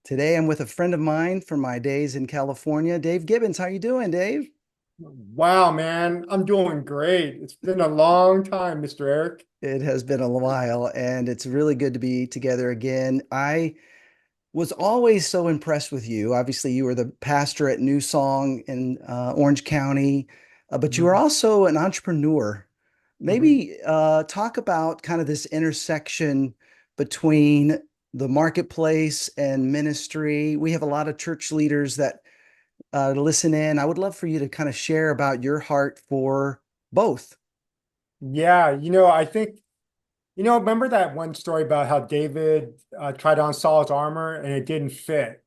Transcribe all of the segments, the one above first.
Today I'm with a friend of mine from my days in California, Dave Gibbons. How you doing, Dave? Wow, man, I'm doing great. It's been a long time, Mr. Eric. It has been a while, and it's really good to be together again. I was always so impressed with you. Obviously, you were the pastor at New Song in Orange County, but you were Mhm, also an entrepreneur. mhm. Maybe talk about kind of this intersection between the marketplace and ministry. We have a lot of church leaders that listen in. I would love for you to kind of share about your heart for both. Yeah, I think, remember that one story about how David tried on Saul's armor and it didn't fit?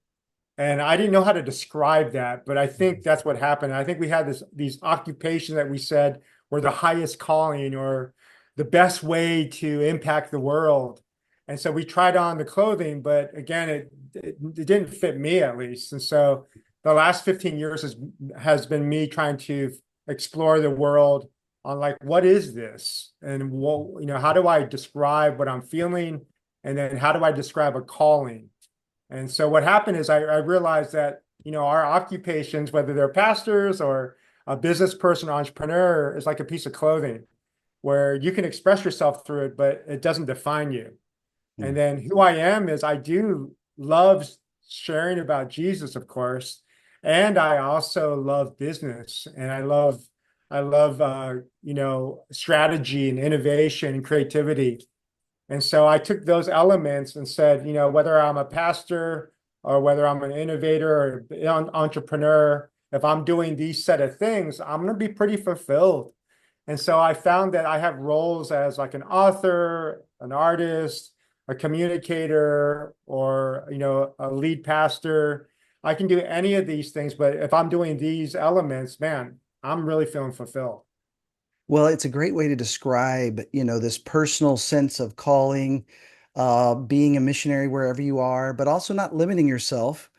And I didn't know how to describe that, but I think that's what happened. I think we had these occupations that we said were the highest calling or the best way to impact the world. And so we tried on the clothing, but again, it didn't fit me at least. And so the last 15 years has been me trying to explore the world on like, what is this? And what, how do I describe what I'm feeling? And then how do I describe a calling? And so what happened is I realized that, our occupations, whether they're pastors or a business person or entrepreneur, is like a piece of clothing where you can express yourself through it, but it doesn't define you. And Mm. then who I am is I do love sharing about Jesus, of course, and I also love business and I love strategy and innovation and creativity. And so I took those elements and said, whether I'm a pastor or whether I'm an innovator or an entrepreneur, if I'm doing these set of things, I'm going to be pretty fulfilled. And so I found that I have roles as like an author, an artist, a communicator, or, a lead pastor. I can do any of these things, but if I'm doing these elements, man, I'm really feeling fulfilled. Well, it's a great way to describe, this personal sense of calling, being a missionary wherever you are, but also not limiting yourself.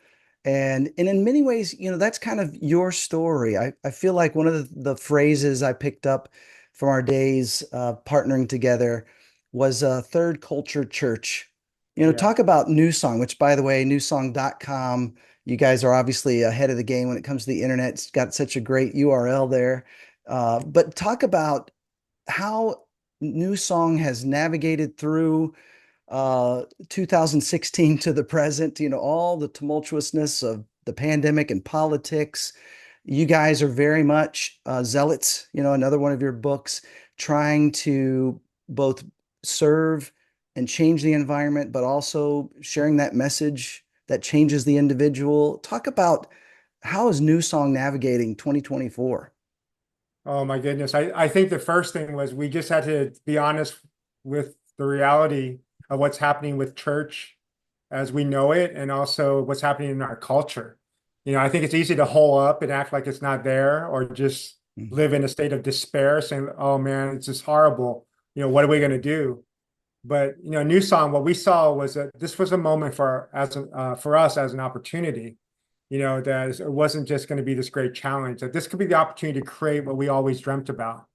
And in many ways, that's kind of your story. I feel like one of the phrases I picked up from our days partnering together was third culture church. Yeah. Talk about New Song, which by the way, newsong.com, you guys are obviously ahead of the game when it comes to the internet. It's got such a great URL there. But talk about how New Song has navigated through 2016 to the present, all the tumultuousness of the pandemic and politics. You guys are very much zealots, another one of your books, trying to both serve and change the environment, but also sharing that message that changes the individual. Talk about how is New Song navigating 2024? Oh my goodness. I think the first thing was we just had to be honest with the reality of what's happening with church as we know it and also what's happening in our culture. I think it's easy to hole up and act like it's not there or just Mm. live in a state of despair saying, oh man, it's just horrible. What are we going to do? But, New Song, what we saw was that this was a moment for us as an opportunity, that it wasn't just going to be this great challenge, that this could be the opportunity to create what we always dreamt about.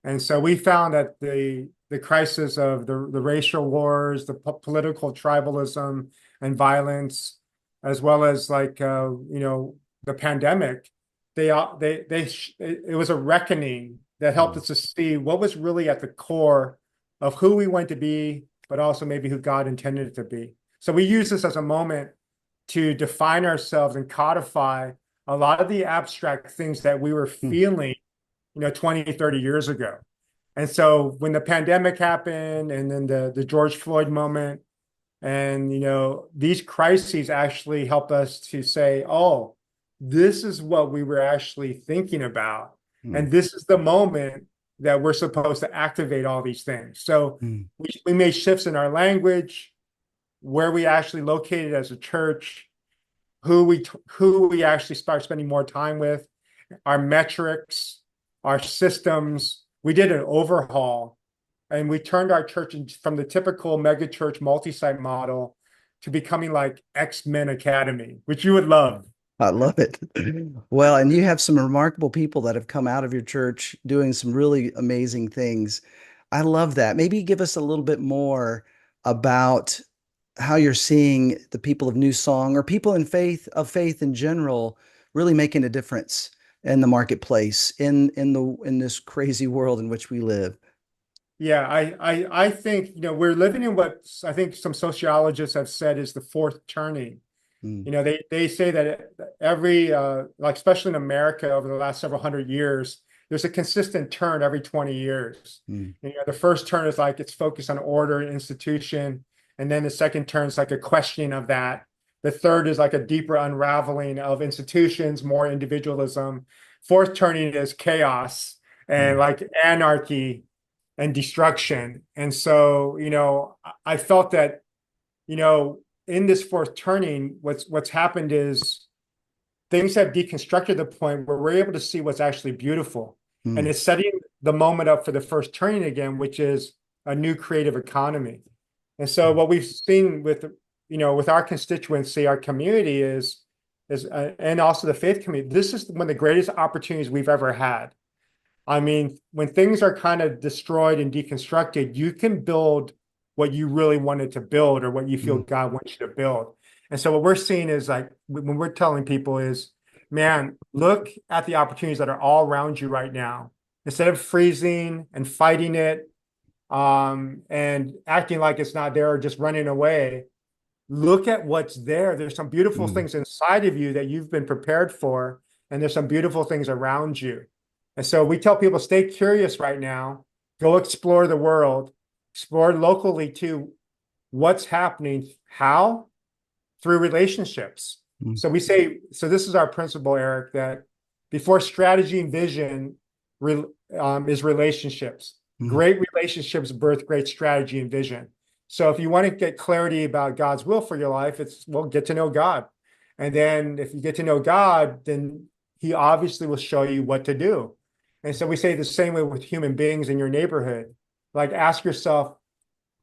And so we found that the crisis of the racial wars, the political tribalism and violence, as well as like the pandemic, it was a reckoning that helped Mm. us to see what was really at the core of who we want to be, but also maybe who God intended it to be. So we use this as a moment to define ourselves and codify a lot of the abstract things that we were Mm. feeling 20, 30 years ago. And so when the pandemic happened and then the George Floyd moment, and these crises actually helped us to say, oh, this is what we were actually thinking about. Mm. And this is the moment that we're supposed to activate all these things. So Mm. we made shifts in our language, where we actually located as a church, who we actually start spending more time with, our metrics, our systems. We did an overhaul and we turned our church from the typical megachurch multi-site model to becoming like X-Men Academy, which you would love. I love it. Well, and you have some remarkable people that have come out of your church doing some really amazing things. I love that. Maybe give us a little bit more about how you're seeing the people of New Song or people in faith in general really making a difference in the marketplace in this crazy world in which we live. Yeah, I think, we're living in what I think some sociologists have said is the fourth turning. Mm, They say that every like especially in America over the last several hundred years, there's a consistent turn every 20 years. mm, The first turn is like it's focused on order and institution, and then the second turn is like a questioning of that. The third is like a deeper unraveling of institutions, more individualism. Fourth turning is chaos and mm, like anarchy and destruction. And so, I felt that, in this fourth turning, what's happened is things have deconstructed to the point where we're able to see what's actually beautiful. And mm, it's setting the moment up for the first turning again, which is a new creative economy. And so what we've seen with our constituency, our community is and also the faith community, this is one of the greatest opportunities we've ever had. I mean, when things are kind of destroyed and deconstructed, you can build what you really wanted to build or what you feel mm, God wants you to build. And so what we're seeing is like when we're telling people is, man, look at the opportunities that are all around you right now. Instead of freezing and fighting it, and acting like it's not there or just running away, look at what's there. There's some beautiful mm, things inside of you that you've been prepared for, and there's some beautiful things around you. And so we tell people stay curious right now, go explore the world, explore locally too, what's happening, how? Through relationships. mm, So we say, so this is our principle, Eric, that before strategy and vision re, is relationships. mm, Great relationships birth great strategy and vision. So if you want to get clarity about God's will for your life, it's, well, get to know God. And then if you get to know God, then he obviously will show you what to do. And so we say the same way with human beings in your neighborhood. Like ask yourself,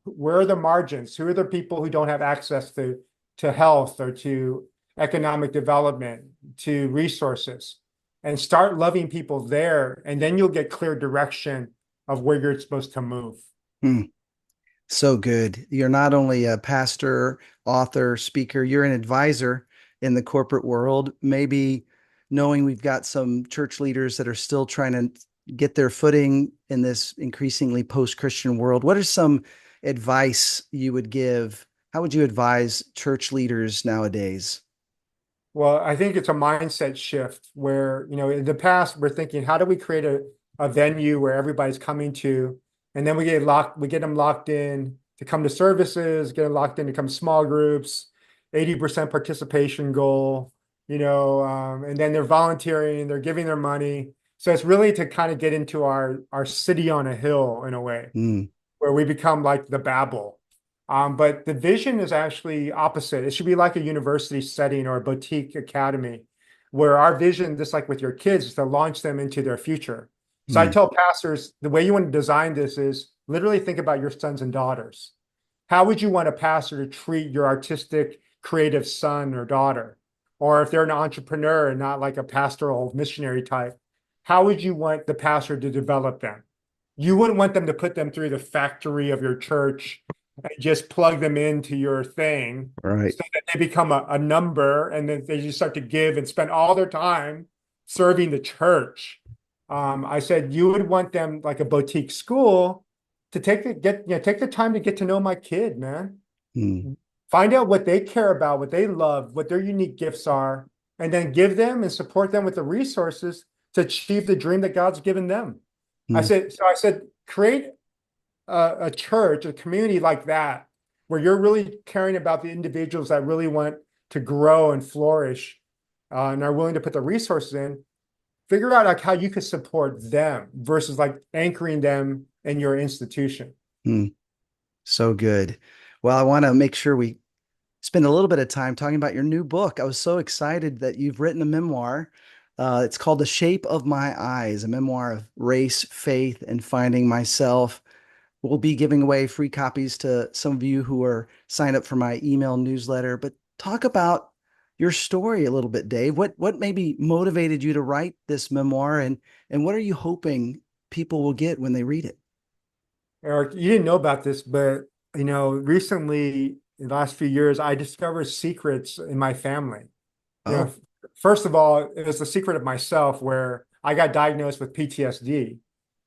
where are the margins? Who are the people who don't have access to health or to economic development, to resources? And start loving people there. And then you'll get clear direction of where you're supposed to move. mm. So good. You're not only a pastor, author, speaker, you're an advisor in the corporate world. Maybe knowing we've got some church leaders that are still trying to get their footing in this increasingly post-Christian world. What are some advice you would give? How would you advise church leaders nowadays? Well, I think it's a mindset shift where, in the past, we're thinking, how do we create a venue where everybody's coming to, and then we get them locked in to come to services, get them locked in to come to small groups, 80% participation goal, and then they're volunteering, they're giving their money. So it's really to kind of get into our city on a hill in a way, Mm, where we become like the Babel. But the vision is actually opposite. It should be like a university setting or a boutique academy, where our vision, just like with your kids, is to launch them into their future. So I mm, tell pastors the way you want to design this is literally think about your sons and daughters. How would you want a pastor to treat your artistic, creative son or daughter? Or if they're an entrepreneur and not like a pastoral missionary type, how would you want the pastor to develop them? You wouldn't want them to put them through the factory of your church and just plug them into your thing right. so that they become a number and then they just start to give and spend all their time serving the church. I said you would want them like a boutique school to take the time to get to know my kid, man. Mm, Find out what they care about, what they love, what their unique gifts are, and then give them and support them with the resources to achieve the dream that God's given them. mm, I said, create a church, a community like that, where you're really caring about the individuals that really want to grow and flourish, and are willing to put the resources in. Figure out like how you can support them versus like anchoring them in your institution. mm. So good. Well, I want to make sure we spend a little bit of time talking about your new book. I was so excited that you've written a memoir. It's called The Shape of My Eyes, a memoir of race, faith, and finding myself. We'll be giving away free copies to some of you who are signed up for my email newsletter. But talk about your story a little bit, Dave. What maybe motivated you to write this memoir, and what are you hoping people will get when they read it? Eric, you didn't know about this, but recently in the last few years, I discovered secrets in my family. You know, Oh. first of all, it was the secret of myself where I got diagnosed with PTSD.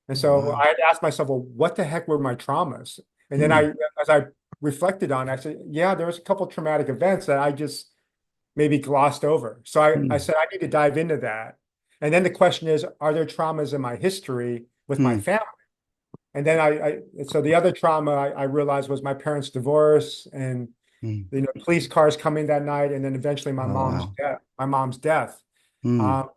And so Wow. I had asked myself, well, what the heck were my traumas? And then Hmm. as I reflected on it, I said, yeah, there was a couple traumatic events that I just maybe glossed over. So I Hmm. said, I need to dive into that. And then the question is, are there traumas in my history with my Hmm. family? And then so the other trauma I realized was my parents' divorce and Hmm. police cars coming that night, and then eventually Oh, wow. my mom's death. Hmm. Um,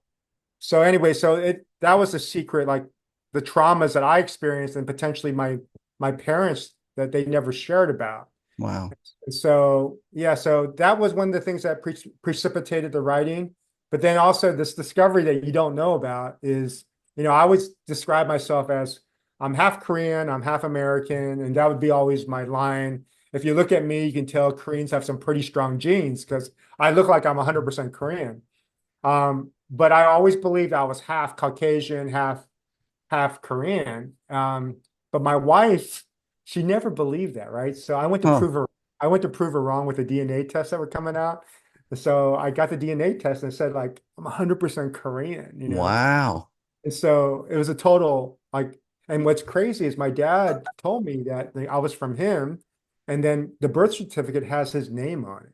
so anyway, that was the secret, like the traumas that I experienced, and potentially my parents that they never shared about. Wow. So yeah, so that was one of the things that precipitated the writing. But then also this discovery that you don't know about is, I always describe myself as I'm half Korean, I'm half American, and that would be always my line. If you look at me, you can tell Koreans have some pretty strong genes because I look like I'm 100% Korean. But I always believed I was half Caucasian, half Korean. But my wife, she never believed that, right? So Huh. I went to prove her wrong with the DNA tests that were coming out. So I got the DNA test and it said like I'm 100% Korean. Wow. And so it was a total like, and what's crazy is my dad told me that I was from him, and then the birth certificate has his name on it.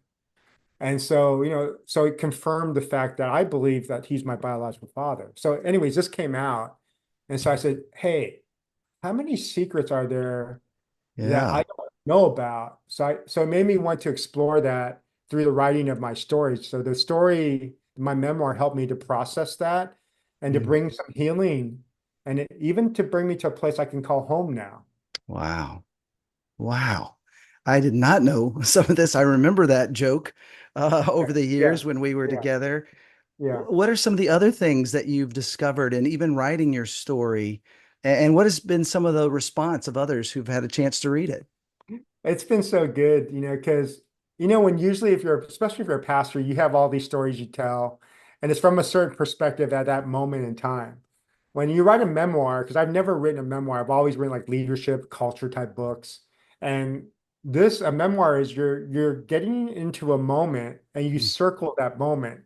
And so, so it confirmed the fact that I believe that he's my biological father. So, anyways, this came out. And so I said, hey, how many secrets are there that Yeah. I don't know about? So it made me want to explore that through the writing of my stories. So the story, my memoir helped me to process that and to Hmm. bring some healing and even to bring me to a place I can call home now. Wow. Wow. I did not know some of this. I remember that joke over the Yeah, years when we were yeah, together. yeah. What are some of the other things that you've discovered in even writing your story? And what has been some of the response of others who've had a chance to read it? It's been so good, because when usually especially if you're a pastor, you have all these stories you tell, and it's from a certain perspective at that moment in time. When you write a memoir, because I've never written a memoir, I've always written like leadership, culture type books. And a memoir is you're getting into a moment and you Mm, circle that moment,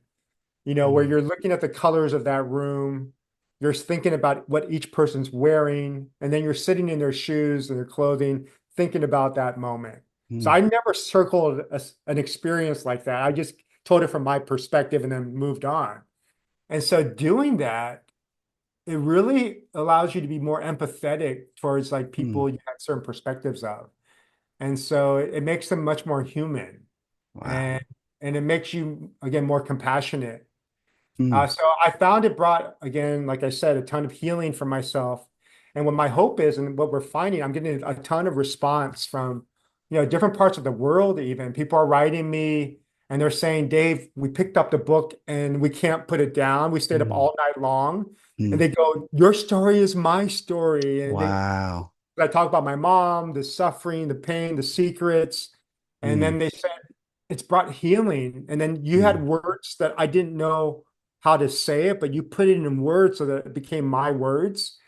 where mm, you're looking at the colors of that room, you're thinking about what each person's wearing, and then you're sitting in their shoes and their clothing, thinking about that moment. So mm, I never circled an experience like that. I just told it from my perspective and then moved on. And so doing that, it really allows you to be more empathetic towards like mm. people you have certain perspectives of. And so it makes them much more human, Wow. and and it makes you again more compassionate. Mm, So I found it brought, again, like I said, a ton of healing for myself. And what my hope is, and what we're finding, I'm getting a ton of response from, different parts of the world, even. People are writing me and they're saying, Dave, we picked up the book and we can't put it down. We stayed up mm, all night long. And mm. they go, your story is my story. And Wow. I talk about my mom, the suffering, the pain, the secrets. And Mm, then they said, it's brought healing. And then you mm. had words that I didn't know how to say it, but you put it in words so that it became my words.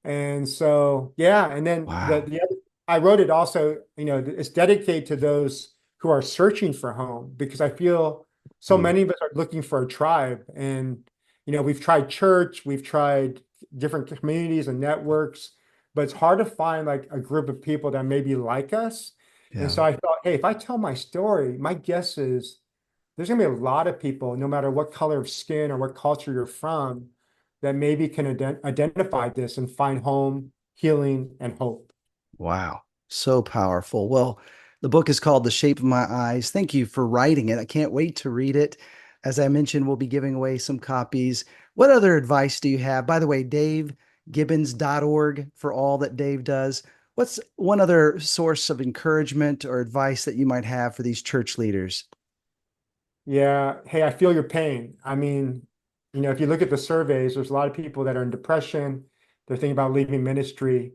And so, yeah. And then Wow. the other, I wrote it also, it's dedicated to those who are searching for home because I feel so Mm, many of us are looking for a tribe. And, we've tried church, we've tried different communities and networks, but it's hard to find like a group of people that maybe like us. And yeah. so I thought, hey, if I tell my story, my guess is there's going to be a lot of people, no matter what color of skin or what culture you're from, that maybe can identify this and find home, healing, and hope. Wow. So powerful. Well, the book is called The Shape of My Eyes. Thank you for writing it. I can't wait to read it. As I mentioned, we'll be giving away some copies. What other advice do you have? By the way, DaveGibbons.org for all that Dave does. What's one other source of encouragement or advice that you might have for these church leaders? Yeah. Hey, I feel your pain. I mean, if you look at the surveys, there's a lot of people that are in depression. They're thinking about leaving ministry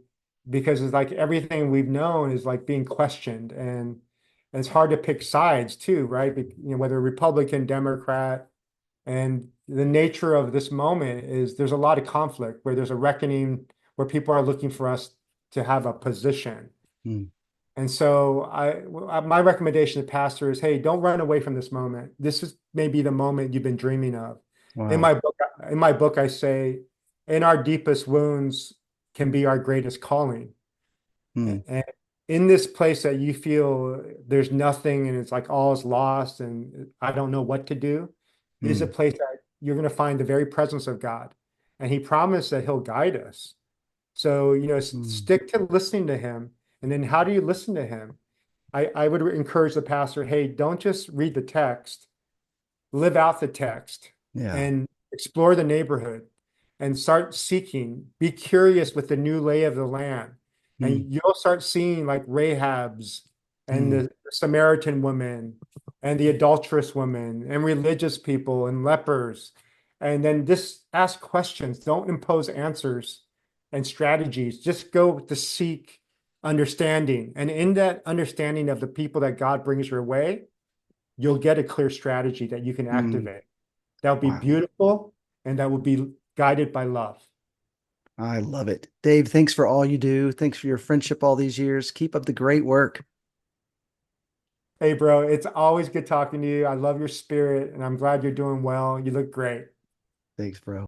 because it's like everything we've known is like being questioned. And it's hard to pick sides too, right? Whether Republican, Democrat. And the nature of this moment is there's a lot of conflict where there's a reckoning where people are looking for us to have a position. Hmm. And so my recommendation to pastor is, hey, don't run away from this moment. This is maybe the moment you've been dreaming of. In Wow. my book, in my book, I say, in our deepest wounds can be our greatest calling. Mm, And in this place that you feel there's nothing and it's like all is lost and I don't know what to do, it is a mm, place that you're going to find the very presence of God. And he promised that he'll guide us. So, mm, stick to listening to him. And then how do you listen to him? I would encourage the pastor, hey, don't just read the text, live out the text yeah. and explore the neighborhood and start seeking, be curious with the new lay of the land. Mm, And you'll start seeing like Rahab's and mm, the Samaritan woman and the adulterous woman and religious people and lepers. And then just ask questions. Don't impose answers and strategies. Just go to seek understanding. And in that understanding of the people that God brings your way, you'll get a clear strategy that you can mm. activate. That would be Wow. beautiful and that would be guided by love. I love it. Dave, thanks for all you do. Thanks for your friendship all these years. Keep up the great work. Hey, bro, it's always good talking to you. I love your spirit and I'm glad you're doing well. You look great. Thanks, bro.